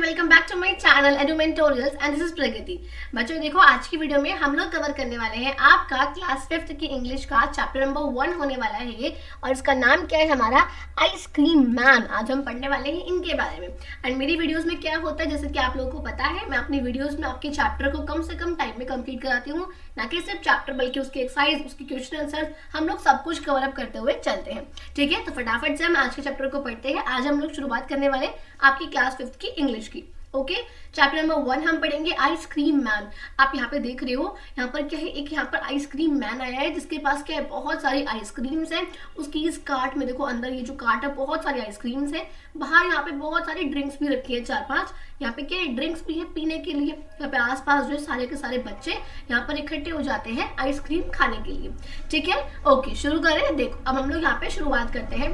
Welcome back to my channel Edumentorials and this is Pragati. बच्चों देखो, आज की वीडियो में हम लोग कवर करने वाले हैं आपका क्लास 5th की इंग्लिश का चैप्टर नंबर 1 होने वाला है ये, और इसका नाम क्या है हमारा आइसक्रीम मैन। आज हम पढ़ने वाले हैं इनके बारे में। एंड मेरी वीडियोस में क्या होता है, जैसे कि आप लोगों को पता है, मैं अपनी वीडियोस में आपके चैप्टर को कम से कम टाइम में कंप्लीट कराती हूँ, ना कि सिर्फ चैप्टर बल्कि उसके एक्सरसाइज, उसके क्वेश्चन आंसर, हम लोग सब कुछ कवर अप करते हुए चलते हैं। ठीक है, तो फटाफट से हम आज के चैप्टर को पढ़ते हैं। आज हम लोग शुरुआत करने वाले आपकी क्लास 5th की इंग्लिश की। ओके, चैप्टर नंबर 1 हम पढ़ेंगे आइसक्रीम मैन। आप यहाँ पे देख रहे हो, यहाँ पर क्या है, एक यहाँ पर आइसक्रीम मैन आया है जिसके पास क्या है, बहुत सारी आइसक्रीम्स हैं। उसकी इस कार्ट में देखो, अंदर ये जो कार्ट है बहुत सारी आइसक्रीम्स है। बाहर यहाँ पे बहुत सारी ड्रिंक्स भी रखी है, 4-5। यहाँ पे क्या ड्रिंक्स भी है पीने के लिए। यहाँ पे आसपास जो है सारे के सारे बच्चे यहाँ पर इकट्ठे हो जाते हैं आइसक्रीम खाने के लिए। ठीक है, ओके, शुरू करें। देखो, अब हम लोग यहाँ पे शुरुआत करते हैं।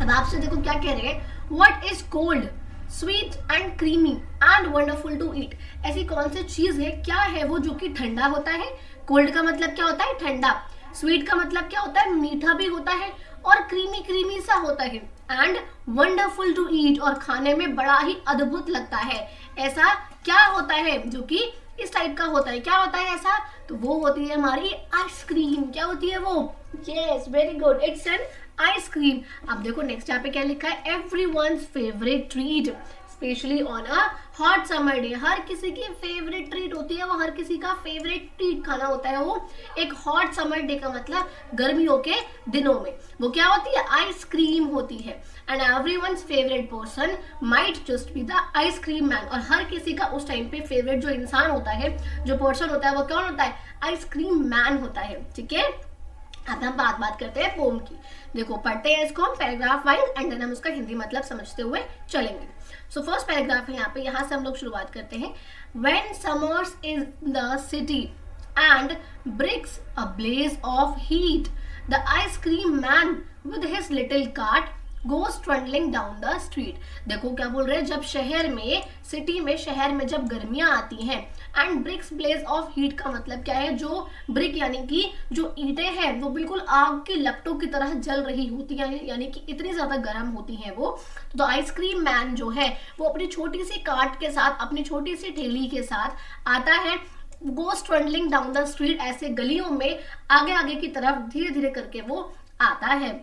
अब आपसे देखो क्या कह रहे हैं, what is cold, sweet and creamy and wonderful to eat. ऐसी कौन सी चीज है, क्या है वो जो कि ठंडा होता है। कोल्ड का मतलब क्या होता है, ठंडा। स्वीट का मतलब क्या होता है, मीठा भी होता है, और क्रीमी क्रीमी सा होता है। एंड वंडरफुल टू ईट, और खाने में बड़ा ही अद्भुत लगता है। ऐसा क्या होता है जो कि इस टाइप का होता है, क्या होता है ऐसा, तो वो होती है हमारी आइसक्रीम। क्या होती है वो, yes, very good, it's an ice cream. अब देखो नेक्स्ट यहाँ पे क्या लिखा है, everyone's favourite treat especially on a hot summer day. हर किसी की फेवरेट ट्रीट होती है वो, हर किसी का फेवरेट ट्रीट खाना होता है वो एक हॉट समर डे का मतलब गर्मियों के दिनों में वो क्या होती है, आइसक्रीम होती है। And everyone's favourite person might just be the ice cream man. और हर किसी का उस टाइम पे फेवरेट जो इंसान होता है, जो पर्सन होता है, वो कौन होता है, आइसक्रीम मैन होता है। ठीक है, अब हम बात करते हैं पोम की। देखो, पढ़ते हैं इसको हम पैराग्राफ वाइज, एंड देन हम उसका हिंदी मतलब समझते हुए चलेंगे। सो फर्स्ट पैराग्राफ है यहाँ से हम लोग शुरुआत करते हैं। When summers is the city and bricks a blaze of heat, the ice cream man with his little cart goes trundling down the street। देखो क्या बोल रहे हैं, जब शहर में, सिटी में, शहर में जब गर्मियां आती हैं, and bricks blaze of heat का मतलब क्या है, जो ब्रिक यानी कि जो ईंटें हैं वो बिल्कुल आग की लपटों की तरह जल रही होती हैं, यानी कि इतनी ज्यादा गर्म होती हैं वो। तो आइसक्रीम मैन जो है वो अपनी छोटी सी कार्ट के साथ, अपनी छोटी सी ठेली के साथ आता है, goes trundling down the street, ऐसे गलियों में आगे आगे की तरफ धीरे धीरे करके वो आता है।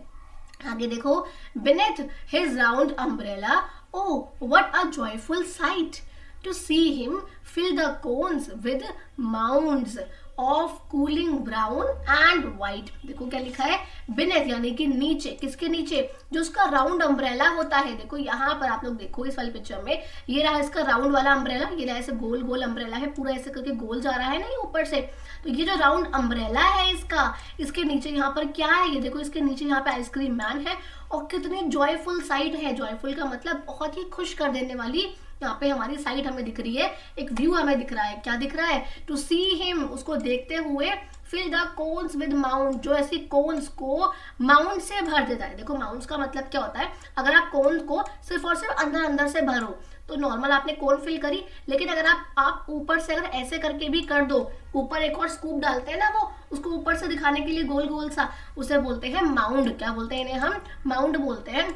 आगे देखो, beneath his round umbrella, oh what a joyful sight to see him fill the cones with mounds of cooling brown and white। देखो क्या लिखा है, beneath यानी कि नीचे, किसके नीचे, जो उसका राउंड अम्ब्रेला होता है। देखो यहाँ पर आप लोग देखो इस वाली पिक्चर में, ये रहा इसका राउंड वाला अम्ब्रेला, ये रहा ऐसे गोल गोल अम्ब्रेला है, पूरा ऐसे करके गोल जा रहा है ना ये ऊपर से। तो ये जो राउंड अम्ब्रेला है इसका, इसके नीचे यहाँ पर क्या है, ये देखो इसके नीचे यहाँ पे आइसक्रीम मैन है। और कितनी जॉयफुल साइट है, जॉयफुल का मतलब बहुत ही खुश कर देने वाली। यहाँ पे हमारी साइट हमें दिख रही है, एक व्यू हमें दिख रहा है। क्या दिख रहा है, टू सी हिम, उसको देखते हुए, fill the cones with mount, जो ऐसी कोन्स को माउंट से भर देता है। देखो माउंट्स का मतलब क्या होता है, अगर आप कोन्स को सिर्फ और सिर्फ अंदर अंदर से भरो तो नॉर्मल आपने कोन फिल करी, लेकिन अगर आप ऊपर से अगर ऐसे करके भी कर दो, ऊपर एक और स्कूप डालते हैं ना वो, उसको ऊपर से दिखाने के लिए गोल गोल सा, उसे बोलते हैं माउंट। क्या बोलते हैं इन्हें, हम माउंट बोलते हैं।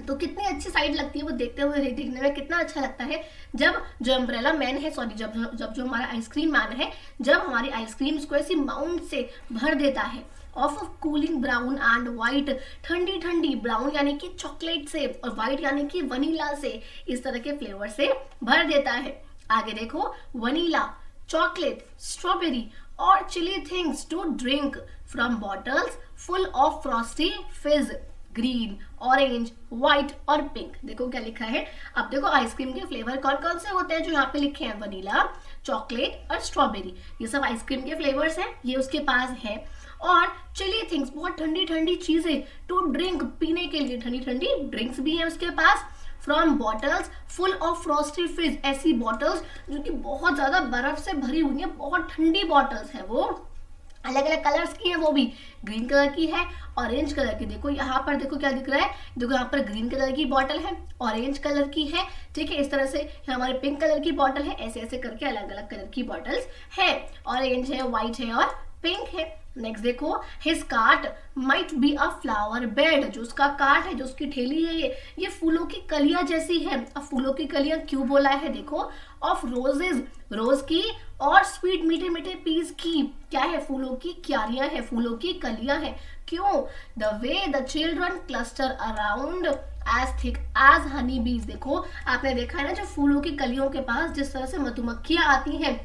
तो कितनी अच्छी साइड लगती है वो, देखते हुए देखने में कितना अच्छा लगता है जब जो अम्ब्रेला मैन है, सॉरी, जब जो हमारा आइसक्रीम मैन है, जब हमारी आइसक्रीम्स को ऐसी माउंट से भर देता है, of cooling brown and white, ठंडी ठंडी, ब्राउन यानी कि चॉकलेट से, और व्हाइट यानी कि वनीला से, इस तरह के फ्लेवर से भर देता है। आगे देखो, वनीला, चॉकलेट, स्ट्रॉबेरी और chilly things to drink from bottles full of frosty fizz, green, orange, white और पिंक। देखो क्या लिखा है। अब देखो आइसक्रीम के फ्लेवर कौन कौन से होते हैं जो यहाँ पे लिखे हैं, वनीला, चॉकलेट और स्ट्रॉबेरी, ये सब आइसक्रीम के फ्लेवर्स हैं, ये उसके पास है। और चिली थिंग्स, बहुत ठंडी ठंडी चीजें, टू ड्रिंक, पीने के लिए ठंडी ठंडी ड्रिंक्स भी है उसके पास। From bottles full of frosty fizz, ऐसी बॉटल्स जो कि बहुत ज्यादा बर्फ से भरी हुई है, बहुत ठंडी बॉटल्स है वो, अलग अलग कलर्स की है वो भी, ग्रीन कलर की है, ऑरेंज कलर की। देखो यहाँ पर देखो क्या दिख रहा है, देखो यहाँ पर ग्रीन कलर की बॉटल है, ऑरेंज कलर की है, ठीक है, इस तरह से हमारे पिंक कलर की बॉटल है, ऐसे ऐसे करके अलग अलग कलर की बॉटल्स है, ऑरेंज है, व्हाइट है और पिंक है। नेक्स्ट देखो, his cart might be a flower bed, जो उसका कार्ट है, जो उसकी ठेली है, ये फूलों की कलियां जैसी है। अब फूलों की कलियां क्यों बोला है, देखो, ऑफ रोजेज, रोज की, और स्वीट मीठे मीठे पीस की, क्या है, फूलों की क्यारियां है, फूलों की कलियां है। क्यों, the way the children cluster around as thick as honey bees, देखो आपने देखा है ना, जो फूलों की कलियों के पास जिस तरह से मधुमक्खियां आती हैं,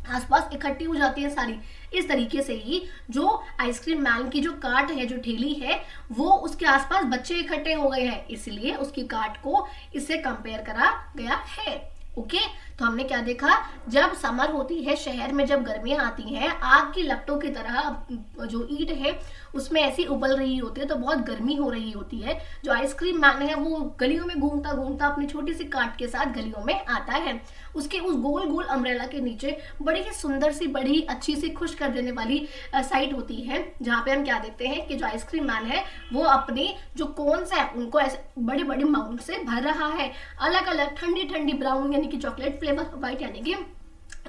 आसपास इकट्ठी हो जाती है सारी, इस तरीके से ही जो आइसक्रीम मैन की जो कार्ट है, जो ठेली है, वो उसके आसपास बच्चे इकट्ठे हो गए हैं, इसलिए उसकी कार्ट को इससे कंपेयर करा गया है। ओके, तो हमने क्या देखा, जब समर होती है, शहर में जब गर्मियां आती हैं, आग की लपटों की तरह जो ईंट है उसमें ऐसी उबल रही होती है, तो बहुत गर्मी हो रही होती है। जो आइसक्रीम मैन है वो गलियों में घूमता घूमता अपनी छोटी सी कार्ट के साथ गलियों में आता है। उसके उस गोल गोल अम्ब्रेला के नीचे बड़ी ही सुंदर सी, बड़ी अच्छी सी, खुश कर देने वाली साइट होती है, जहाँ पे हम क्या देखते हैं कि जो आइसक्रीम मैन है वो अपने जो कोन्स है उनको ऐसे बड़े बड़े माउंट से भर रहा है, अलग अलग ठंडी ठंडी ब्राउन यानी कि चॉकलेट फ्लेवर, व्हाइट यानी कि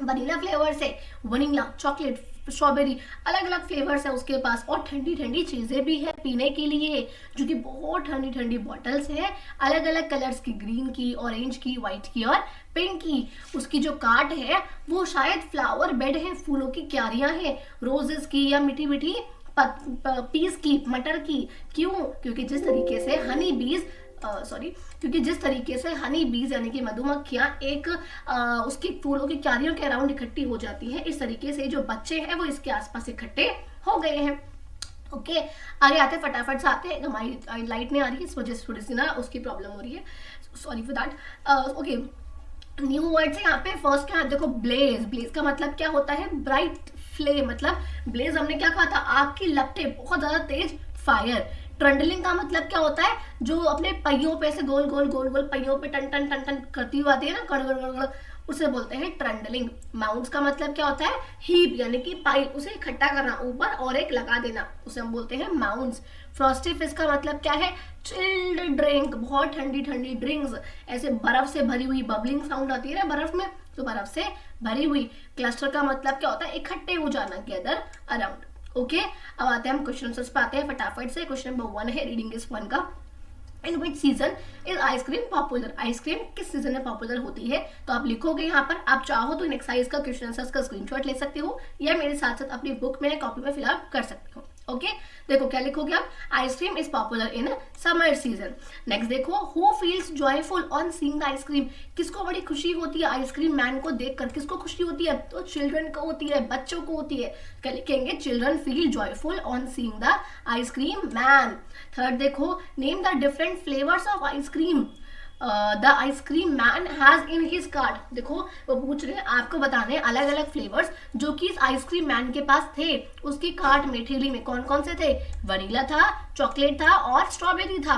वनीला फ्लेवर से, वनीला, चॉकलेट, स्ट्रॉबेरी, अलग अलग फ्लेवर्स है उसके पास, और ठंडी ठंडी चीजें भी है पीने के लिए, जो कि बहुत ठंडी ठंडी बॉटल्स है, अलग अलग कलर्स की, ग्रीन की, ऑरेंज की, व्हाइट की और पिंक की। उसकी जो कार्ट है वो शायद फ्लावर बेड है, फूलों की क्यारियां हैं, रोजेस की या मीठी मीठी पीस की, मटर की। क्यों, क्योंकि जिस तरीके से हनी बीज क्योंकि जिस तरीके से हनी बीज यानी कि मधुमक्खियां एक उसकी फूलों की क्यारियों के अराउंड इकट्ठी हो जाती हैं, इस तरीके से जो बच्चे हैं वो इसके आसपास इकट्ठे हो गए हैं। ओके, आगे आते फटाफट से आते हैं, हमारी लाइट नहीं आ रही है, इस वजह से थोड़ी सी ना उसकी प्रॉब्लम हो रही है, sorry for that. Okay, new word से यहाँ पे फर्स्ट क्या है, देखो, ब्लेज। ब्लेज का मतलब क्या होता है, ब्राइट फ्लेम, मतलब ब्लेज हमने क्या कहा था, आग की लपटें, बहुत ज्यादा तेज फायर। ट्रंडलिंग का मतलब क्या होता है, जो अपने पहियों पे से गोल गोल गोल गोल पहियों पे टन टन टन टन करती हुई आती है ना, कड़ कड़ कड़, उसे बोलते हैं ट्रंडलिंग। माउंट्स का मतलब क्या होता है, हीप यानी कि पाइल, उसे इकट्ठा करना ऊपर और एक लगा देना, उसे हम बोलते हैं माउंट्स। फ्रॉस्टी फिश का मतलब क्या है, चिल्ड ड्रिंक, बहुत ठंडी ठंडी ड्रिंक्स, ऐसे बर्फ से भरी हुई, बबलिंग साउंड आती है ना बर्फ में, तो बर्फ से भरी हुई। क्लस्टर का मतलब क्या होता है, इकट्ठे हो जाना, गैदर अराउंड। ओके, अब आते हैं हम क्वेश्चन आंसर्स पे आते हैं फटाफट से। क्वेश्चन नंबर 1 है, रीडिंग इज 1 का, in which season is ice cream popular, ice cream किस सीजन में पॉपुलर होती है। तो आप लिखोगे यहाँ पर, आप चाहो तो इन एक्सरसाइज का क्वेश्चन आंसर्स का स्क्रीनशॉट ले सकते हो, या मेरे साथ साथ अपनी बुक में, कॉपी में फिलअप कर सकते हो। ओके, देखो क्या लिखोगे आप, ice cream is popular in summer season. Next देखो, who feels joyful on seeing the ice cream, किसको बड़ी खुशी होती है आइसक्रीम मैन को देखकर, किसको खुशी होती है, तो चिल्ड्रन को होती है, बच्चों को होती है। क्या लिखेंगे, children feel joyful on seeing the ice cream man. Third देखो, name the different flavours of ice cream the ice cream man has in his cart. देखो वो पूछ रहे हैं आपको बताने अलग अलग फ्लेवर्स जो कि इस आइसक्रीम मैन के पास थे, उसकी कार्ट में, ठेली में कौन कौन से थे, वनीला था, चॉकलेट था और स्ट्रॉबेरी था।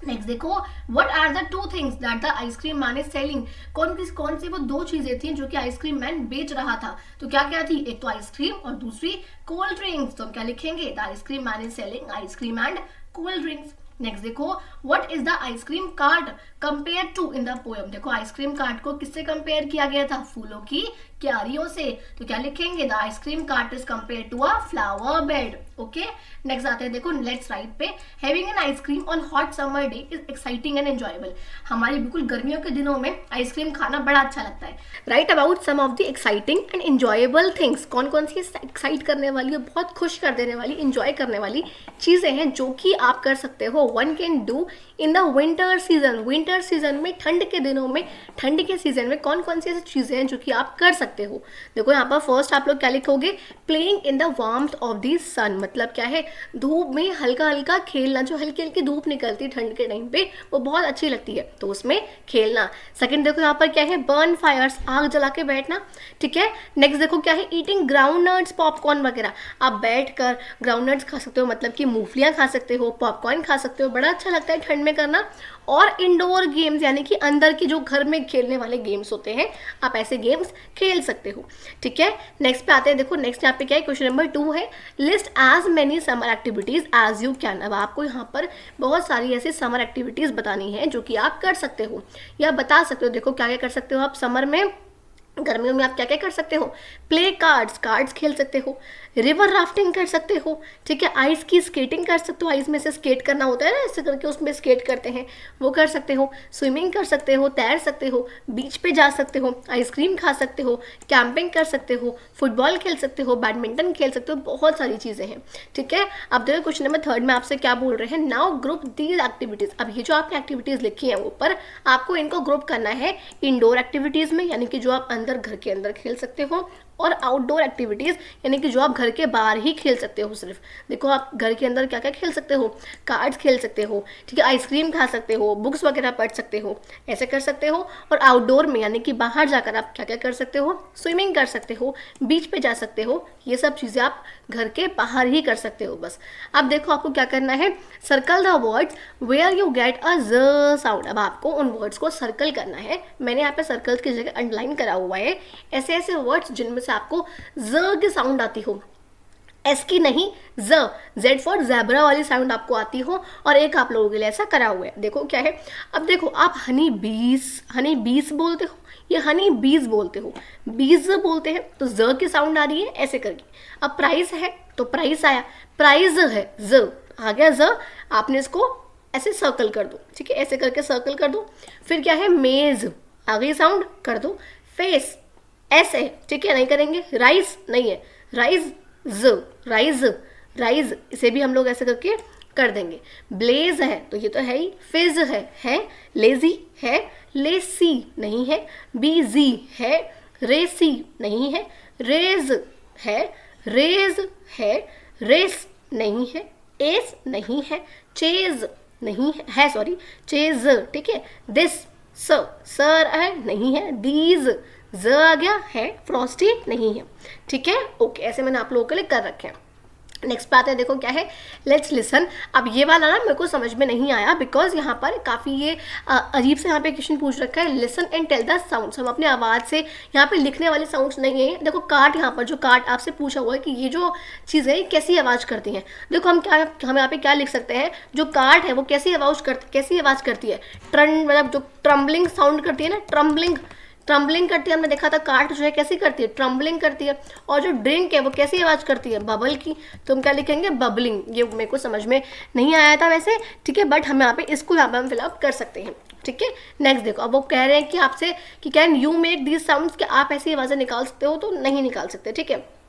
नेक्स्ट देखो, what are the two things that the ice cream man is selling, कौन सी वो दो चीजें थी जो कि आइसक्रीम मैन बेच रहा था। तो क्या क्या थी, एक तो आइसक्रीम और दूसरी कोल्ड ड्रिंक्स। तो हम क्या लिखेंगे, the ice cream man is selling ice cream and cold drinks. Next देखो, what is the ice cream cart compare to in the poem. देखो आइसक्रीम कार्ट को किससे कंपेयर किया गया था, फूलों की क्यारियों से। तो क्या लिखेंगे, the ice cream cart is compare to a flower bed. Okay, next आते हैं, देखो लेट्स राइट पे, having an ice cream on hot summer day is exciting and enjoyable. हमारी बिल्कुल गर्मियों के दिनों में आइसक्रीम खाना बड़ा अच्छा लगता है। Write about some of the exciting and enjoyable things, कौन कौन सी एक्साइट करने वाली और बहुत खुश कर देने वाली, इंजॉय करने वाली चीजें हैं जो कि आप कर सकते हो, one can do in the winter season. Winter season में, ठंड के दिनों में, ठंड के सीजन में कौन कौन सी ऐसी चीजें हैं जो कि आप कर सकते हो। देखो यहाँ पर फर्स्ट आप लोग क्या लिखोगे, playing in the warmth of the sun, मतलब क्या है, धूप में हल्का हल्का खेलना, जो हल्की हल्की धूप निकलती है ठंड के टाइम पे वो बहुत अच्छी लगती है, तो उसमें खेलना। सेकंड देखो यहाँ पर क्या है, बर्न फायर्स, आग जला के बैठना, ठीक है। नेक्स्ट देखो क्या है, ईटिंग ग्राउंड नट्स, पॉपकॉर्न वगैरह, आप बैठ कर ग्राउंड नट्स खा सकते हो, मतलब कि मूंगफलियाँ खा सकते हो, पॉपकॉर्न खा सकते हो, बड़ा अच्छा लगता है ठंड में करना। और इंडोर गेम्स यानी कि अंदर की जो घर में खेलने वाले गेम्स होते हैं, आप ऐसे गेम्स खेल सकते हो, ठीक है। नेक्स्ट पे आते हैं, देखो नेक्स्ट यहाँ पे क्या है, क्वेश्चन नंबर 2 है, list as many summer activities as you can. अब आपको यहाँ पर बहुत सारी ऐसी समर एक्टिविटीज बतानी है जो कि आप कर सकते हो या बता सकते हो। देखो क्या क्या कर सकते हो आप समर में, गर्मियों में आप क्या क्या कर सकते हो, प्ले कार्ड्स, कार्ड्स खेल सकते हो, रिवर राफ्टिंग कर सकते हो, ठीक है, आइस की स्केटिंग कर सकते हो, आइस में से स्केट करना होता है ना, ऐसे करके उसमें स्केट करते हैं, वो कर सकते हो, स्विमिंग कर सकते हो, तैर सकते हो, बीच पे जा सकते हो, आइसक्रीम खा सकते हो, कैंपिंग कर सकते हो, फुटबॉल खेल सकते हो, बैडमिंटन खेल सकते हो, बहुत सारी चीज़ें हैं, ठीक है। अब देखो क्वेश्चन नंबर 3 में आपसे क्या बोल रहे हैं, नाउ ग्रुप दीज एक्टिविटीज़। अब ये जो आपने एक्टिविटीज़ लिखी है ऊपर, आपको इनको ग्रुप करना है इंडोर एक्टिविटीज़ में, यानी कि जो आप अंदर घर के अंदर खेल सकते हो, और आउटडोर एक्टिविटीज़ यानी कि जो आप घर के बाहर ही खेल सकते हो सिर्फ। देखो आप घर के अंदर क्या क्या खेल सकते हो, कार्ड्स खेल सकते हो, ठीक है, आइसक्रीम खा सकते हो, बुक्स वगैरह पढ़ सकते हो, ऐसे कर सकते हो। और आउटडोर में यानी कि बाहर जाकर आप क्या क्या कर सकते हो, स्विमिंग कर सकते हो, बीच पे जा सकते हो, ये सब चीज़ें आप घर के बाहर ही कर सकते हो बस। अब देखो आपको क्या करना है, circle the words where you get a ज साउंड। अब आपको उन वर्ड्स को सर्कल करना है, मैंने यहाँ पे सर्कल्स की जगह अंडरलाइन करा हुआ है, ऐसे ऐसे वर्ड्स जिनमें से आपको ज की साउंड आती हो, एस की नहीं, ज, जेड फॉर ज़ेब्रा वाली साउंड आपको आती हो, और एक आप लोगों के लिए ऐसा करा हुआ है। देखो क्या है, अब देखो आप हनी बीस बोलते हो, ये हनी बीज बोलते हो, बीज बोलते हैं तो ज की साउंड आ रही है ऐसे करके। अब प्राइस है तो प्राइस आया, प्राइज है ज आ गया ज, आपने इसको ऐसे सर्कल कर दो, ठीक है, ऐसे करके सर्कल कर दो। फिर क्या है, मेज आ गई साउंड, कर दो, फेस एस है, ठीक है, नहीं करेंगे, राइस नहीं है, राइज ज, राइज राइज, इसे भी हम लोग ऐसे करके कर देंगे। ब्लेज है तो ये तो है ही, फिज है, लेजी है, लेसी नहीं है, बीजी है, रेसी नहीं है, रेज है, रेस नहीं है, एस नहीं है, चेज नहीं है सॉरी, चेज, ठीक है, दिस सर है नहीं है, दीज ज आ गया है, फ्रॉस्टी नहीं है, ठीक है, ओके, ऐसे मैंने आप लोगों के लिए कर रखे हैं। नेक्स्ट पे आते हैं, देखो क्या है, लेट्स लिसन। अब ये वाला ना मेरे को समझ में नहीं आया, बिकॉज यहाँ पर काफ़ी ये अजीब से यहाँ पे क्वेश्चन पूछ रखा है, listen and tell the sounds. हम अपनी आवाज़ से यहाँ पे लिखने वाले साउंड्स नहीं है। देखो कार्ड, यहाँ पर जो कार्ड आपसे पूछा हुआ है कि ये जो चीज़ें है कैसी आवाज़ करती हैं, देखो हम यहाँ पे क्या लिख सकते हैं, जो कार्ड है वो कैसी आवाज़ करती है, मतलब जो ट्रम्बलिंग साउंड करती है ना, ट्रम्बलिंग करती है, हमने देखा था कार्ट जो है कैसी करती है, ट्रम्बलिंग करती है। और जो ड्रिंक है वो कैसी आवाज़ करती है, बबल की, तो हम क्या लिखेंगे, बबलिंग। ये मेरे को समझ में नहीं आया था वैसे, ठीक है, बट हम यहाँ पे इसको यहाँ पे हम फिलअप कर सकते हैं, ठीक है। नेक्स्ट देखो, अब वो कह रहे हैं कि आपसे कि can you make these sounds, कि आप ऐसी आवाज़ें निकाल सकते हो, तो नहीं निकाल सकते, ठीक है।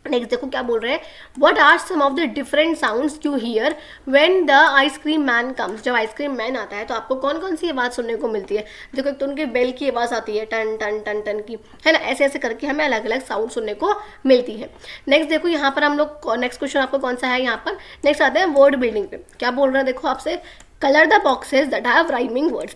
नेक्स्ट देखो क्या बोल रहे हैं, what are some of the different sounds you hear when the ice cream man comes. जब आइसक्रीम मैन आता है तो आपको कौन कौन सी आवाज़ सुनने को मिलती है, देखो एक तो उनकी बेल की आवाज़ आती है, टन टन टन टन की, है ना, ऐसे ऐसे करके हमें अलग अलग साउंड सुनने को मिलती है। नेक्स्ट देखो यहाँ पर हम लोग, नेक्स्ट क्वेश्चन आपको कौन सा है यहाँ पर, नेक्स्ट आते हैं वर्ड बिल्डिंग पे। क्या बोल रहे हैं, देखो आपसे, colour the boxes that have rhyming words.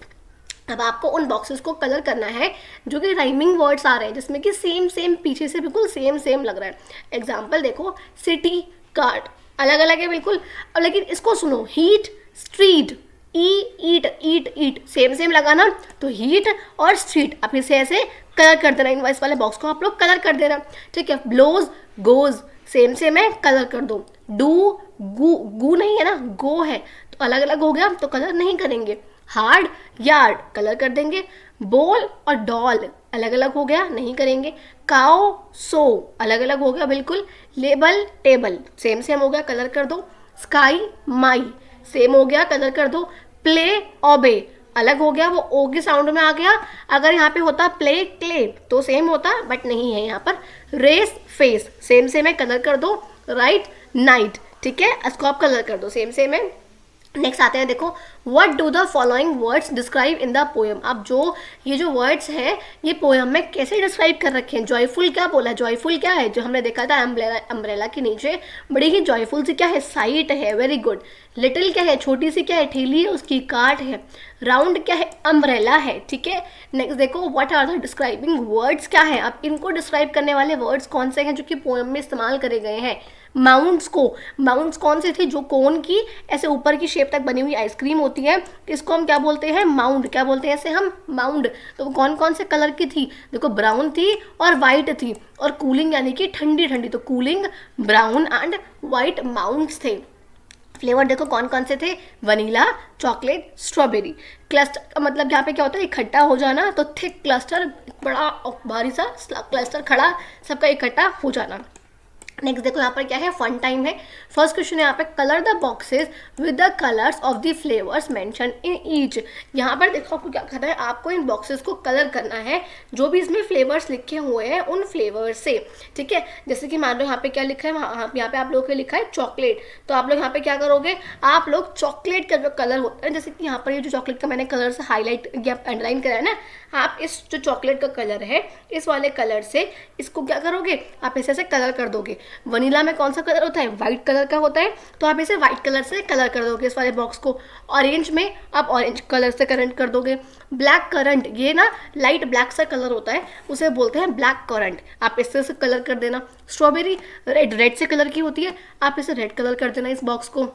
अब आपको उन बॉक्सेस को कलर करना है जो कि राइमिंग वर्ड्स आ रहे हैं, जिसमें कि सेम पीछे से बिल्कुल सेम लग रहा है। एग्जाम्पल देखो, सिटी, कार्ट, अलग अलग है बिल्कुल, और लेकिन इसको सुनो, हीट, स्ट्रीट, ईट सेम लगा ना, तो हीट और स्ट्रीट आप इसे ऐसे कलर कर देना, इस वाले बॉक्स को आप लोग कलर कर देना, ठीक है। ब्लोज, गोज सेम है, कलर कर दो। डू, गू नहीं है ना, गो है, तो अलग अलग हो गया, तो कलर नहीं करेंगे। हार्ड, यार्ड कलर कर देंगे। बॉल और डॉल अलग अलग हो गया, नहीं करेंगे। काओ, सो अलग अलग हो गया बिल्कुल। लेबल, टेबल सेम हो गया, कलर कर दो। स्काई, माई सेम हो गया, कलर कर दो। प्ले, ओबे अलग हो गया, वो ओ की साउंड में आ गया। अगर यहाँ पे होता प्ले, क्ले तो सेम होता, बट नहीं है यहाँ पर। रेस, फेस सेम है, कलर कर दो। राइट, नाइट, ठीक है, इसको आप कलर कर दो, सेम है। नेक्स्ट आते हैं, देखो, what do the following words describe in the poem. अब जो ये जो वर्ड्स हैं ये पोएम में कैसे डिस्क्राइब कर रखे हैं। जॉयफुल क्या बोला है, जॉयफुल क्या है, जो हमने देखा था अम्ब्रेला के नीचे बड़ी ही जॉयफुल सी क्या है, साइट है, वेरी गुड। लिटिल क्या है, छोटी सी क्या है, ठेली है उसकी, कार्ट है। राउंड क्या है, अम्ब्रेला है, ठीक है। नेक्स्ट देखो, what are the describing words क्या है। अब इनको डिस्क्राइब करने वाले वर्ड्स कौन से हैं जो कि पोएम में इस्तेमाल करे गए हैं। माउंट्स कौन से थे, जो कोन की ऐसे ऊपर की शेप तक बनी हुई आइसक्रीम होती है, इसको हम क्या बोलते हैं, माउंड। क्या बोलते हैं ऐसे हम, माउंड। तो कौन कौन से कलर की थी, देखो ब्राउन थी और वाइट थी। और कूलिंग यानी कि ठंडी, तो cooling, brown and white mounts थे। फ्लेवर देखो कौन कौन से थे, वनीला, चॉकलेट, स्ट्रॉबेरी। क्लस्टर का मतलब यहाँ पे क्या होता है, इकट्ठा हो जाना, तो थिक क्लस्टर, बड़ा भारी सा क्लस्टर खड़ा, सबका इकट्ठा हो जाना। नेक्स्ट देखो यहाँ पर क्या है, फन टाइम है। फर्स्ट क्वेश्चन है यहाँ पे, colour the boxes with the colours of the flavours mention in each. यहाँ पर देखो आपको क्या करना है, आपको इन बॉक्सेस को कलर करना है जो भी इसमें फ्लेवर्स लिखे हुए हैं उन फ्लेवर्स से, ठीक है। जैसे कि मान लो यहाँ पे क्या लिखा है, यहाँ पे आप लोगों के लिखा है चॉकलेट, तो आप लोग यहाँ पे क्या करोगे, आप लोग चॉकलेट का जो कलर होता है, जैसे कि यहाँ पर ये जो चॉकलेट का मैंने कलर से हाईलाइट या अंडरलाइन करा है ना, आप इस जो चॉकलेट का कलर है इस वाले कलर से इसको क्या करोगे, आप ऐसे कलर कर दोगे। वनीला में कौन सा कलर होता है, वाइट कलर का होता है, तो आप इसे वाइट कलर से कलर कर दोगे इस वाले बॉक्स को। ऑरेंज में आप ऑरेंज कलर से करंट कर दोगे। ब्लैक करंट, ये ना लाइट ब्लैक सा कलर होता है, उसे बोलते हैं ब्लैक करंट, आप इससे कलर कर देना। स्ट्रॉबेरी रेड से कलर की होती है, आप इसे रेड कलर कर देना इस बॉक्स को।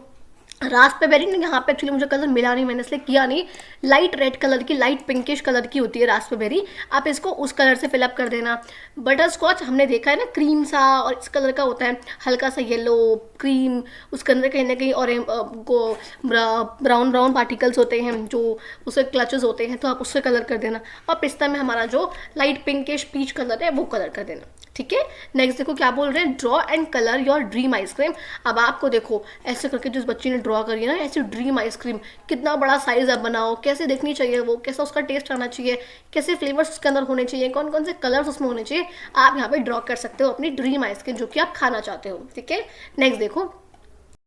रास्पबेरी ने यहाँ पे एक्चुअली मुझे कलर मिला नहीं, मैंने इसलिए किया नहीं, लाइट रेड कलर की, लाइट पिंकिश कलर की होती है रास्पबेरी, आप इसको उस कलर से फिलअप कर देना। बटर स्कॉच हमने देखा है ना, क्रीम सा और इस कलर का होता है, हल्का सा येलो क्रीम, उसके अंदर कहीं ना कहीं और ब्राउन ब्राउन पार्टिकल्स होते हैं जो उसके क्लचेस होते हैं, तो आप उससे कलर कर देना। और पिस्ता में हमारा जो लाइट पिंकिश पीच कलर है वो कलर कर देना, ठीक है। नेक्स्ट देखो क्या बोल रहे हैं, draw and colour your dream ice cream. अब आपको देखो ऐसे करके जिस बच्ची ने ड्रॉ करी है ना ऐसे ड्रीम आइसक्रीम, कितना बड़ा साइज आप बनाओ, कैसे देखनी चाहिए वो, कैसा उसका टेस्ट आना चाहिए, कैसे फ्लेवर्स उसके अंदर होने चाहिए, कौन कौन से कलर्स उसमें होने चाहिए, आप यहाँ पे ड्रॉ कर सकते हो अपनी ड्रीम आइसक्रीम जो कि आप खाना चाहते हो, ठीक है। नेक्स्ट देखो